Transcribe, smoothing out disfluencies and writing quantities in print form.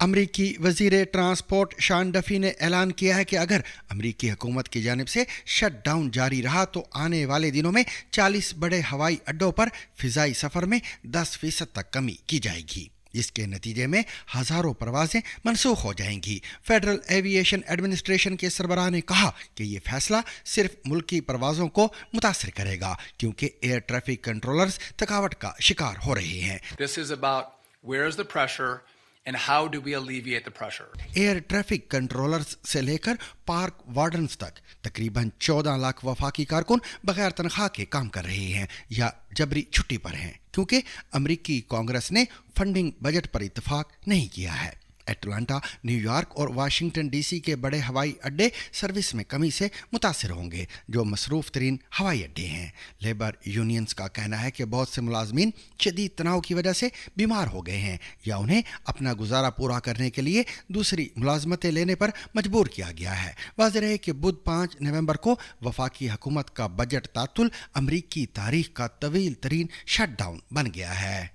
امریکی وزیر ٹرانسپورٹ شان ڈفی نے اعلان کیا ہے کہ اگر امریکی حکومت کی جانب سے شٹ ڈاؤن جاری رہا تو آنے والے دنوں میں 40 بڑے ہوائی اڈوں پر فضائی سفر میں 10% تک کمی کی جائے گی، جس کے نتیجے میں ہزاروں پروازیں منسوخ ہو جائیں گی۔ فیڈرل ایویشن ایڈمنسٹریشن کے سربراہ نے کہا کہ یہ فیصلہ صرف ملکی پروازوں کو متاثر کرے گا کیونکہ ایئر ٹریفک کنٹرولرز تھکاوٹ کا شکار ہو رہے ہیں۔ This is about where is the pressure and how do we alleviate the pressure. Air traffic controllers سے لے کر پارک وارڈنز تک تقریباً 14 لاکھ وفاقی کارکن بغیر تنخواہ کے کام کر رہے ہیں یا جبری چھٹی پر ہیں کیونکہ امریکی کانگریس نے فنڈنگ بجٹ پر اتفاق نہیں کیا ہے۔ اٹلانٹا، نیو یارک اور واشنگٹن ڈی سی کے بڑے ہوائی اڈے سروس میں کمی سے متاثر ہوں گے، جو مصروف ترین ہوائی اڈے ہیں۔ لیبر یونینز کا کہنا ہے کہ بہت سے ملازمین شدید تناؤ کی وجہ سے بیمار ہو گئے ہیں یا انہیں اپنا گزارا پورا کرنے کے لیے دوسری ملازمتیں لینے پر مجبور کیا گیا ہے۔ واضح ہے کہ بدھ 5 نومبر کو وفاقی حکومت کا بجٹ تعطل امریکی تاریخ کا طویل ترین شٹ ڈاؤن بن گیا ہے۔